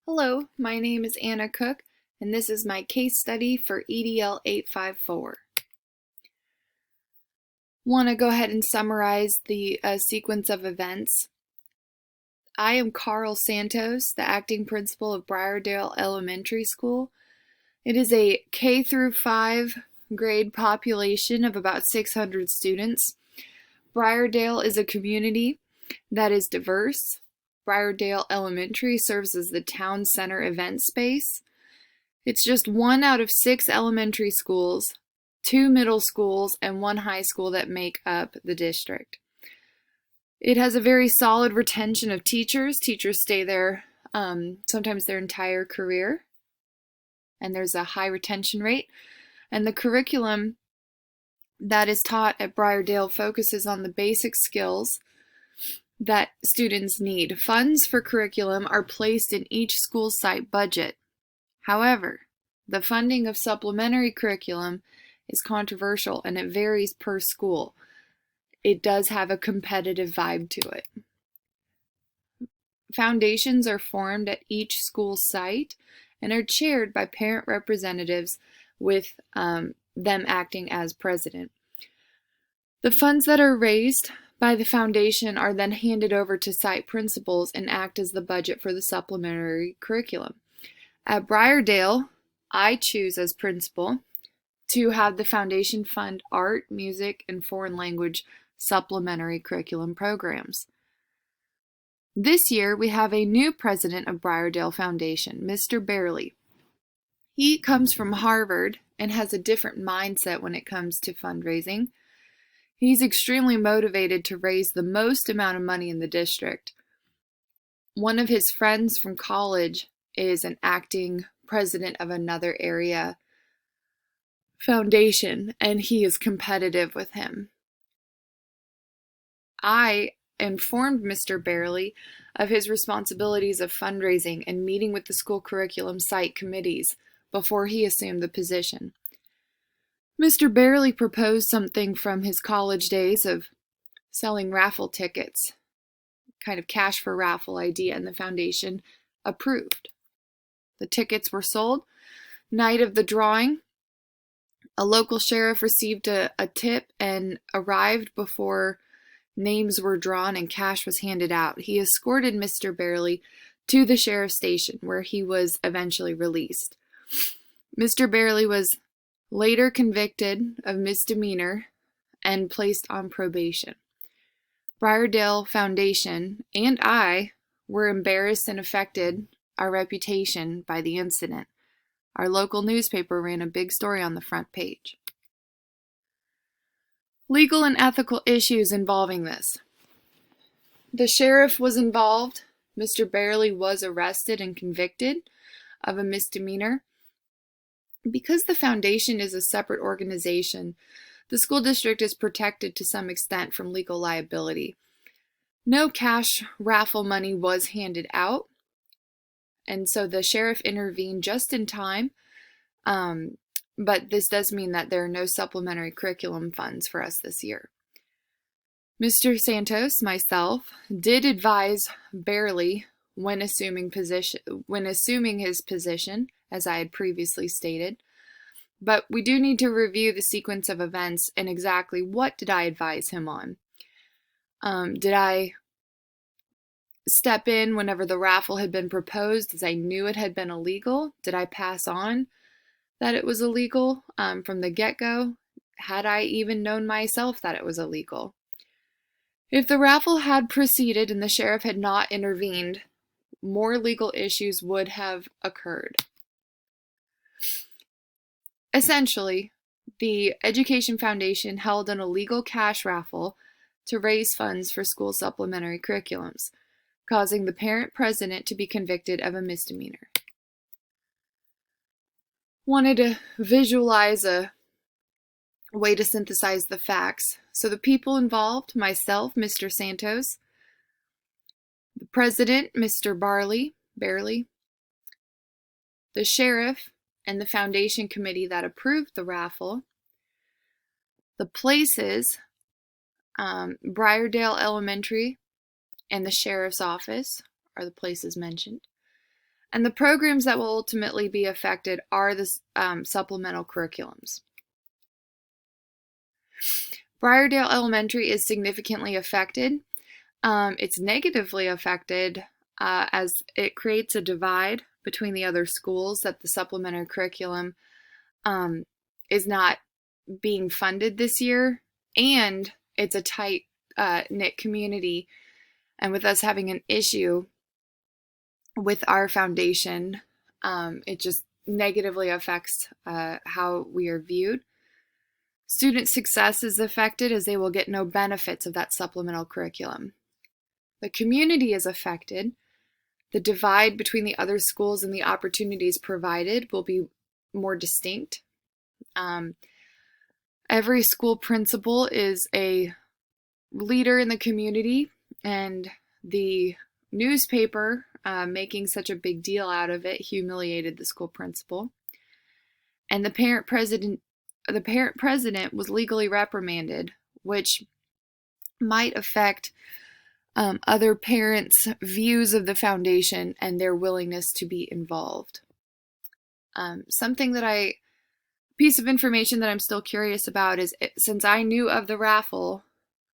Hello, my name is Anna Cook, and this is my case study for EDL 854. Want to go ahead and summarize the sequence of events. I am Carl Santos, the acting principal of Briardale Elementary School. It is a K through 5 grade population of about 600 students. Briardale is a community that is diverse. Briardale Elementary serves as the town center event space. It's just one out of 6 elementary schools, 2 middle schools, and 1 high school that make up the district. It has a very solid retention of teachers. Teachers stay there sometimes their entire career, and there's a high retention rate. And the curriculum that is taught at Briardale focuses on the basic skills that students need. Funds for curriculum are placed in each school site budget. However, the funding of supplementary curriculum is controversial and it varies per school. It does have a competitive vibe to it. Foundations are formed at each school site and are chaired by parent representatives with them acting as president. The funds that are raised by the foundation are then handed over to site principals and act as the budget for the supplementary curriculum. At Briardale, I choose as principal to have the foundation fund art, music, and foreign language supplementary curriculum programs. This year, we have a new president of Briardale Foundation, Mr. Barely. He comes from Harvard and has a different mindset when it comes to fundraising. He's extremely motivated to raise the most amount of money in the district. One of his friends from college is an acting president of another area foundation, and he is competitive with him. I informed Mr. Barely of his responsibilities of fundraising and meeting with the school curriculum site committees before he assumed the position. Mr. Barely proposed something from his college days of selling raffle tickets, kind of cash for raffle idea, and the foundation approved. The tickets were sold. Night of the drawing, a local sheriff received a tip and arrived before names were drawn and cash was handed out. He escorted Mr. Barely to the sheriff's station, where he was eventually released. Mr. Barely was later convicted of misdemeanor and placed on probation. Briardale Foundation and I were embarrassed and affected our reputation by the incident. Our local newspaper ran a big story on the front page. Legal and ethical issues involving this. The sheriff was involved. Mr. Barely was arrested and convicted of a misdemeanor. Because the foundation is a separate organization, the school district is protected to some extent from legal liability. No cash raffle money was handed out, and so the sheriff intervened just in time, but this does mean that there are no supplementary curriculum funds for us this year. Mr. Santos, myself, did advise Barely when assuming his position, as I had previously stated, but we do need to review the sequence of events and exactly what did I advise him on. Did I step in whenever the raffle had been proposed as I knew it had been illegal? Did I pass on that it was illegal from the get-go? Had I even known myself that it was illegal? If the raffle had proceeded and the sheriff had not intervened, more legal issues would have occurred. Essentially, the Education Foundation held an illegal cash raffle to raise funds for school supplementary curriculums, causing the parent president to be convicted of a misdemeanor. Wanted to visualize a way to synthesize the facts. So the people involved, myself, Mr. Santos, the president, Mr. Barely, the sheriff, and the foundation committee that approved the raffle, the places, Briardale Elementary and the sheriff's office are the places mentioned. And the programs that will ultimately be affected are the supplemental curriculums. Briardale Elementary is significantly affected. It's negatively affected as it creates a divide between the other schools that the supplementary curriculum is not being funded this year, and it's a tight knit community, and with us having an issue with our foundation, it just negatively affects how we are viewed. Student success is affected as they will get no benefits of that supplemental curriculum. The community is affected. The divide between the other schools and the opportunities provided will be more distinct. Every school principal is a leader in the community, and the newspaper making such a big deal out of it humiliated the school principal. And the parent president was legally reprimanded, which might affect other parents' views of the foundation and their willingness to be involved. Piece of information that I'm still curious about is, since I knew of the raffle,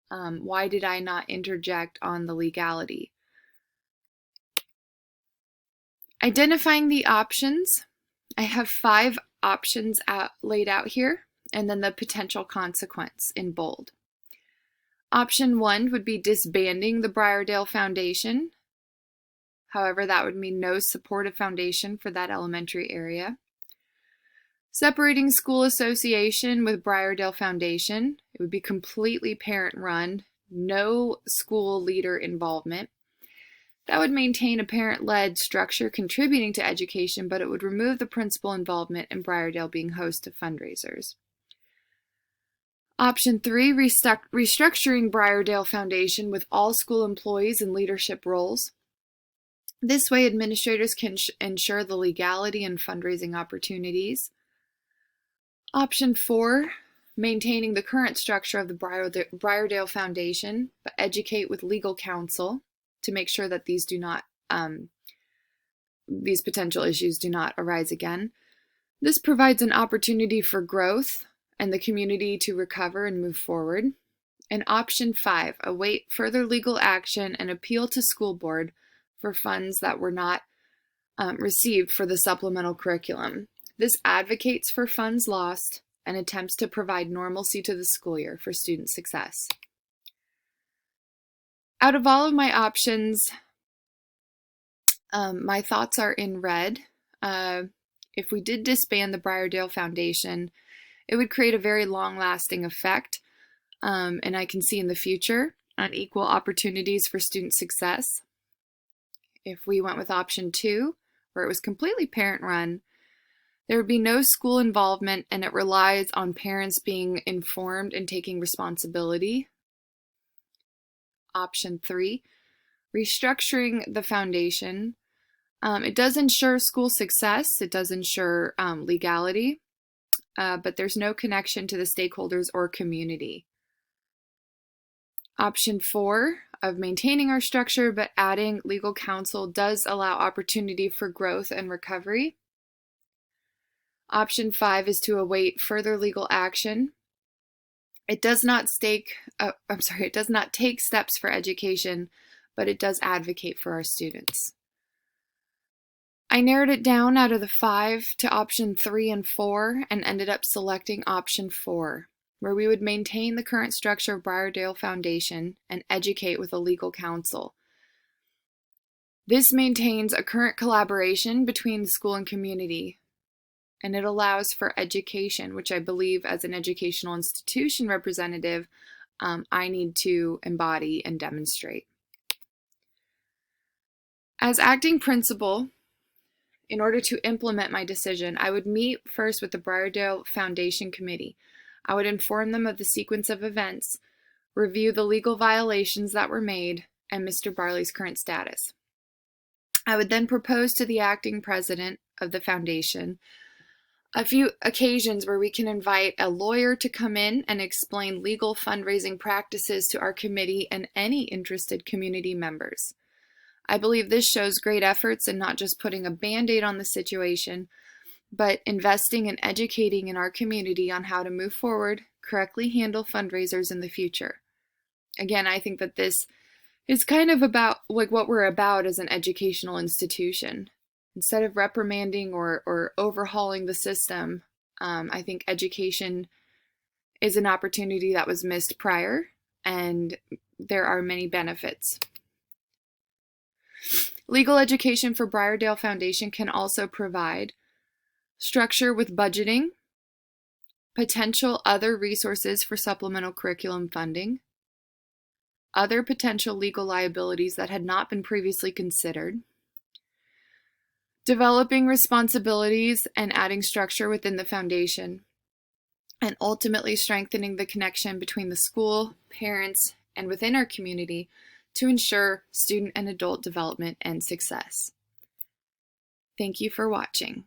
why did I not interject on the legality? Identifying the options. I have 5 options laid out here, and then the potential consequence in bold. Option 1 would be disbanding the Briardale Foundation. However, that would mean no supportive foundation for that elementary area. Separating school association with Briardale Foundation. It would be completely parent-run, no school leader involvement. That would maintain a parent-led structure contributing to education, but it would remove the principal involvement in Briardale being host to fundraisers. Option 3, restructuring Briardale Foundation with all school employees in leadership roles. This way, administrators can ensure the legality and fundraising opportunities. Option 4, maintaining the current structure of the Briardale Foundation, but educate with legal counsel to make sure that these potential issues do not arise again. This provides an opportunity for growth and the community to recover and move forward. And option 5, await further legal action and appeal to school board for funds that were not received for the supplemental curriculum. This advocates for funds lost and attempts to provide normalcy to the school year for student success. Out of all of my options, my thoughts are in red. If we did disband the Briardale Foundation, it would create a very long-lasting effect, and I can see in the future on equal opportunities for student success. If we went with option 2, where it was completely parent-run, there would be no school involvement, and it relies on parents being informed and taking responsibility. Option 3, restructuring the foundation. It does ensure school success. It does ensure legality. But there's no connection to the stakeholders or community. Option 4, of maintaining our structure but adding legal counsel, does allow opportunity for growth and recovery. Option 5 is to await further legal action. It does not take steps for education, but it does advocate for our students. I narrowed it down out of the 5 to option 3 and 4 and ended up selecting option 4, where we would maintain the current structure of Briardale Foundation and educate with a legal counsel. This maintains a current collaboration between the school and community, and it allows for education, which I believe as an educational institution representative, I need to embody and demonstrate. As acting principal, in order to implement my decision, I would meet first with the Briardale Foundation Committee. I would inform them of the sequence of events, review the legal violations that were made, and Mr. Barley's current status. I would then propose to the acting president of the foundation a few occasions where we can invite a lawyer to come in and explain legal fundraising practices to our committee and any interested community members. I believe this shows great efforts in not just putting a Band-Aid on the situation, but investing and educating in our community on how to move forward, correctly handle fundraisers in the future. Again, I think that this is kind of about like what we're about as an educational institution. Instead of reprimanding or overhauling the system, I think education is an opportunity that was missed prior, and there are many benefits. Legal education for Briardale Foundation can also provide structure with budgeting, potential other resources for supplemental curriculum funding, other potential legal liabilities that had not been previously considered, developing responsibilities and adding structure within the foundation, and ultimately strengthening the connection between the school, parents, and within our community to ensure student and adult development and success. Thank you for watching.